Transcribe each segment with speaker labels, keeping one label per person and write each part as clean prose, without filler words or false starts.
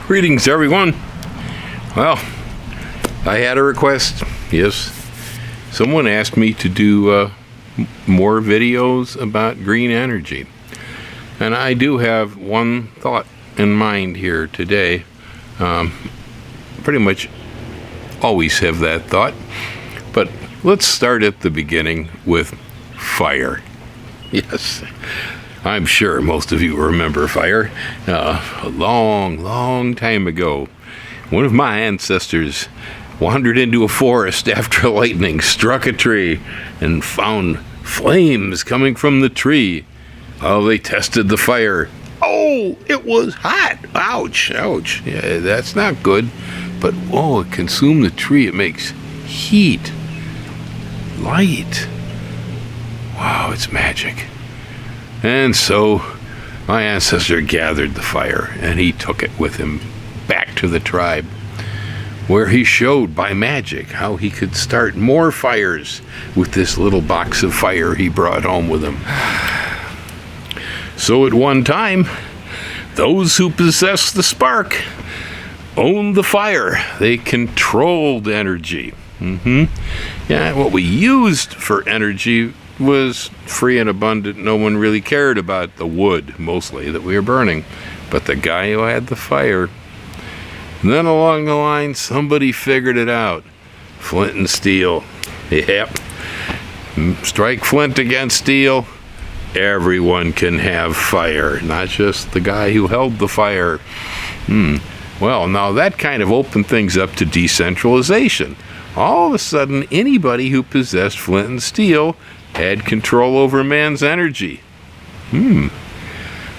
Speaker 1: Greetings, everyone. Well, I had a request. Yes, someone asked me to do more videos about green energy. And I do have one thought in mind here today. Pretty much always have that thought. But let's start at the beginning with fire. Yes. I'm sure most of you remember fire. A long time ago, one of my ancestors wandered into a forest after lightning struck a tree and found flames coming from the tree. Oh, they tested the fire. Oh, it was hot. Ouch. Yeah, that's not good. But, it consumed the tree. It makes heat, light. Wow, it's magic. And so my ancestor gathered the fire, and he took it with him back to the tribe, where he showed by magic how he could start more fires with this little box of fire he brought home with him. So at one time, those who possessed the spark owned the fire. They controlled energy. Yeah, what we used for energy was free and abundant. No one really cared about the wood, mostly, that we were burning. But the guy who had the fire, then along the line, somebody figured it out. Flint and steel. Yep. Strike flint against steel. Everyone can have fire, not just the guy who held the fire. Well, now that kind of opened things up to decentralization. All of a sudden, anybody who possessed flint and steel had control over man's energy.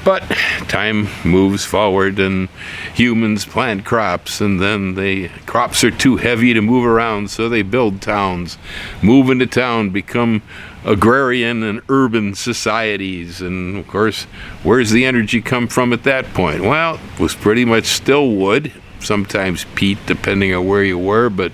Speaker 1: But time moves forward and humans plant crops, and then the crops are too heavy to move around, so they build towns, move into town, become agrarian and urban societies. And of course, where's the energy come from at that point? Well, it was pretty much still wood, sometimes peat, depending on where you were, but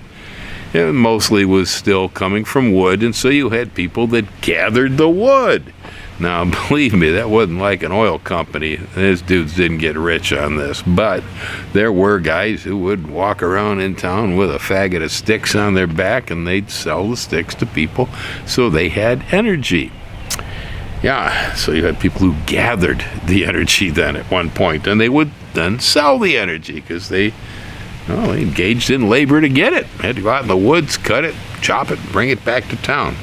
Speaker 1: it mostly was still coming from wood, and so you had people that gathered the wood. Now, believe me, that wasn't like an oil company. These dudes didn't get rich on this, but there were guys who would walk around in town with a faggot of sticks on their back, and they'd sell the sticks to people, so they had energy. Yeah, so you had people who gathered the energy then at one point, and they would then sell the energy because they engaged in labor to get it. They had to go out in the woods, cut it, chop it, bring it back to town.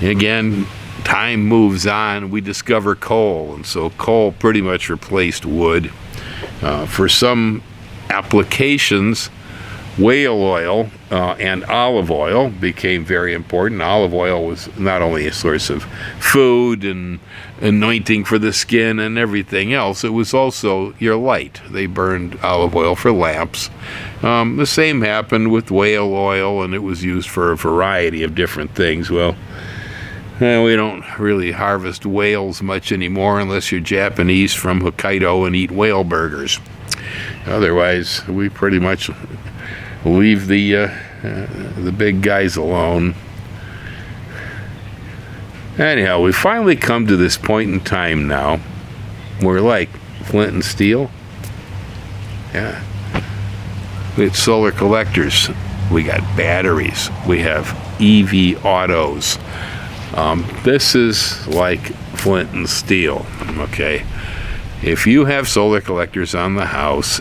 Speaker 1: Again, time moves on. We discover coal, and so coal pretty much replaced wood. For some applications, whale oil and olive oil became very important. Olive oil was not only a source of food and anointing for the skin and everything else, it was also your light. They burned olive oil for lamps. The same happened with whale oil, and it was used for a variety of different things. Well, we don't really harvest whales much anymore unless you're Japanese from Hokkaido and eat whale burgers. Otherwise, we pretty much leave the big guys alone. Anyhow, we finally come to this point in time now where, like flint and steel, we had solar collectors, we got batteries, we have EV autos. This is like flint and steel, okay? If you have solar collectors on the house,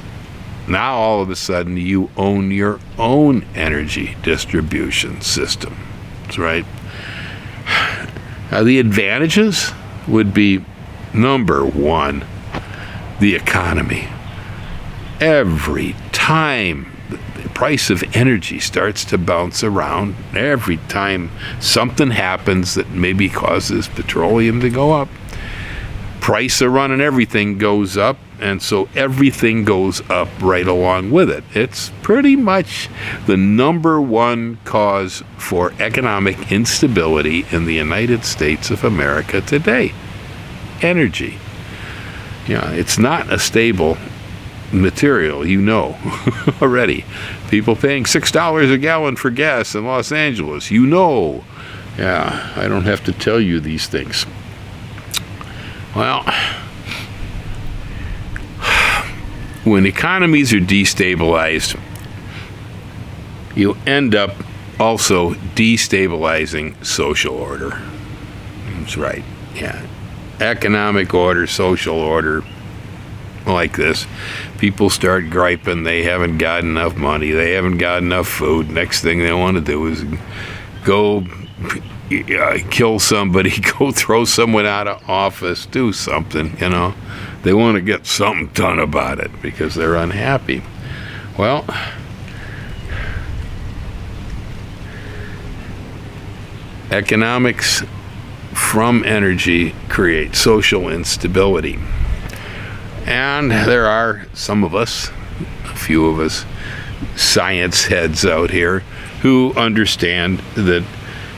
Speaker 1: now all of a sudden you own your own energy distribution system. That's right. The advantages would be, number one, the economy. Every time the price of energy starts to bounce around, every time something happens that maybe causes petroleum to go up, price of running everything goes up, and so everything goes up right along with it. It's pretty much the number one cause for economic instability in the United States of America today. Energy. It's not a stable material, already. People paying $6 a gallon for gas in Los Angeles, I don't have to tell you these things. Well, when economies are destabilized, you end up also destabilizing social order. That's right, yeah. Economic order, social order, like this. People start griping they haven't got enough money, they haven't got enough food. Next thing they want to do is go kill somebody, go throw someone out of office, do something, you know. They want to get something done about it because they're unhappy. Well, economics from energy create social instability. And there are some of us, a few of us, science heads out here who understand that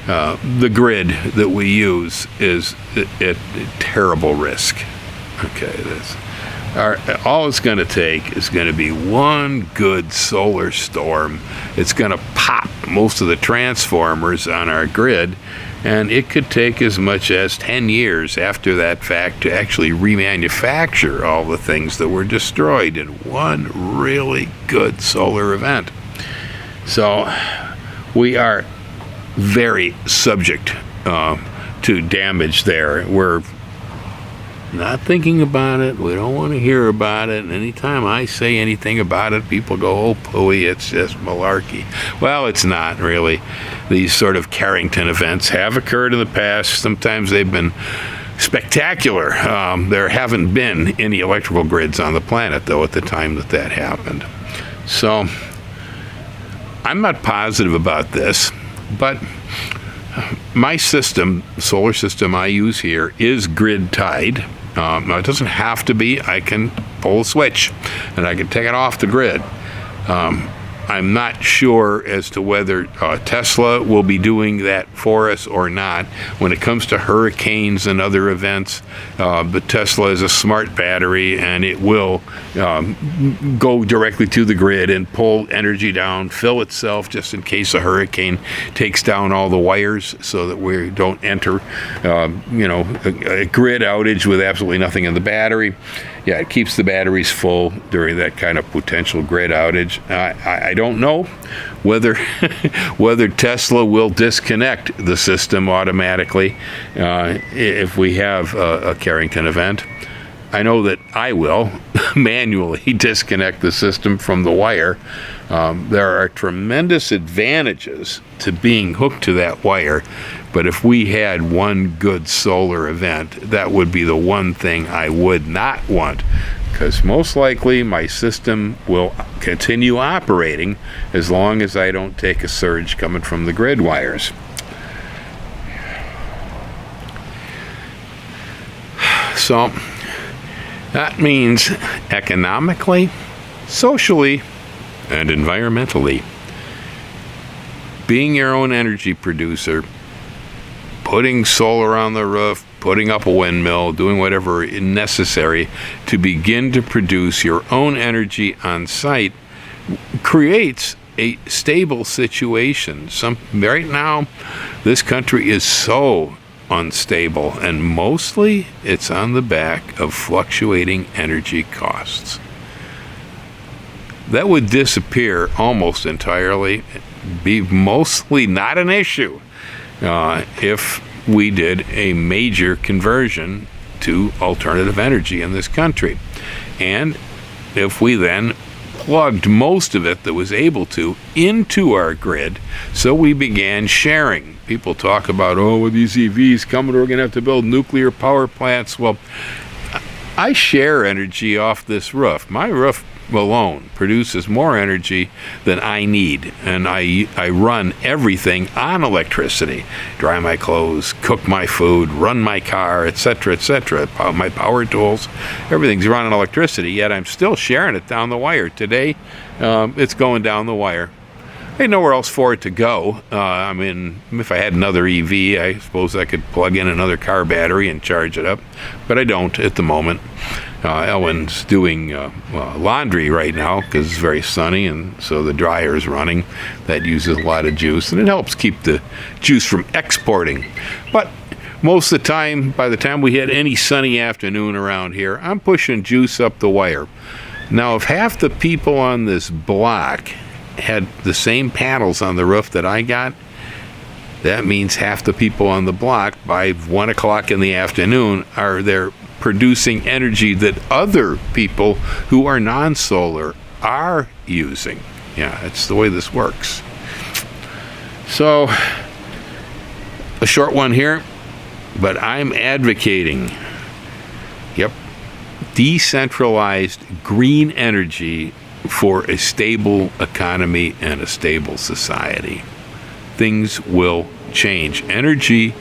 Speaker 1: the grid that we use is at terrible risk. Okay, all it's going to take is going to be one good solar storm. It's going to pop most of the transformers on our grid, and it could take as much as 10 years after that fact to actually remanufacture all the things that were destroyed in one really good solar event. So we are very subject to damage there. We're not thinking about it. We don't want to hear about it. And anytime I say anything about it, people go, oh, pooey, it's just malarkey. Well, it's not really. These sort of Carrington events have occurred in the past. Sometimes they've been spectacular. There haven't been any electrical grids on the planet, though, at the time that happened. So I'm not positive about this, but my system, solar system I use here, is grid tied. Now, it doesn't have to be. I can pull a switch and I can take it off the grid. I'm not sure as to whether Tesla will be doing that for us or not. When it comes to hurricanes and other events, but Tesla is a smart battery, and it will go directly to the grid and pull energy down, fill itself just in case a hurricane takes down all the wires, so that we don't enter, a grid outage with absolutely nothing in the battery. Yeah, it keeps the batteries full during that kind of potential grid outage. I don't know whether Tesla will disconnect the system automatically if we have a Carrington event. I know that I will manually disconnect the system from the wire. There are tremendous advantages to being hooked to that wire, but if we had one good solar event, that would be the one thing I would not want, because most likely my system will continue operating as long as I don't take a surge coming from the grid wires. So that means economically, socially, and environmentally, being your own energy producer, putting solar on the roof, putting up a windmill, doing whatever is necessary to begin to produce your own energy on site creates a stable situation. Right now, this country is so unstable, and mostly it's on the back of fluctuating energy costs. That would disappear almost entirely, be mostly not an issue if we did a major conversion to alternative energy in this country. And if we then plugged most of it that was able to into our grid, so we began sharing. People talk about, with these EVs coming, we're going to have to build nuclear power plants. Well, I share energy off this roof. My roof alone produces more energy than I need, and I run everything on electricity. Dry my clothes, cook my food, run my car, etc., etc. My power tools, everything's run on electricity, yet I'm still sharing it down the wire. Today, it's going down the wire. I had nowhere else for it to go. If I had another EV, I suppose I could plug in another car battery and charge it up, but I don't at the moment. Ellen's doing laundry right now because it's very sunny, and so the dryer is running. That uses a lot of juice, and it helps keep the juice from exporting. But most of the time, by the time we hit any sunny afternoon around here, I'm pushing juice up the wire. Now, if half the people on this block had the same panels on the roof that I got, that means half the people on the block by 1 o'clock in the afternoon are there producing energy that other people who are non-solar are using. Yeah, that's the way this works. So, a short one here, but I'm advocating, decentralized green energy for a stable economy and a stable society. Things will change. Energy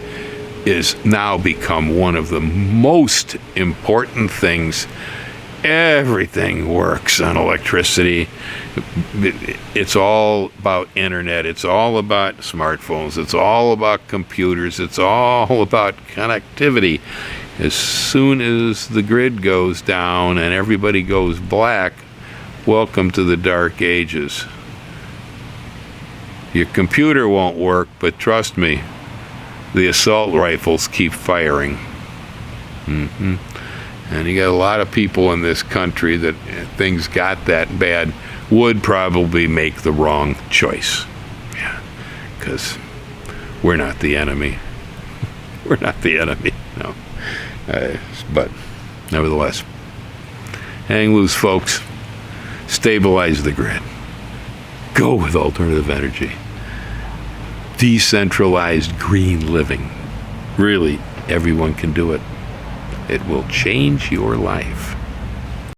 Speaker 1: is now become one of the most important things. Everything works on electricity. It's all about internet. It's all about smartphones. It's all about computers. It's all about connectivity. As soon as the grid goes down and everybody goes black, welcome to the dark ages. Your computer won't work, but trust me, the assault rifles keep firing. And you got a lot of people in this country that, if things got that bad, would probably make the wrong choice. Yeah, because we're not the enemy. We're not the enemy, no. But nevertheless, hang loose, folks. Stabilize the grid. Go with alternative energy. Decentralized green living. Really, everyone can do it. It will change your life.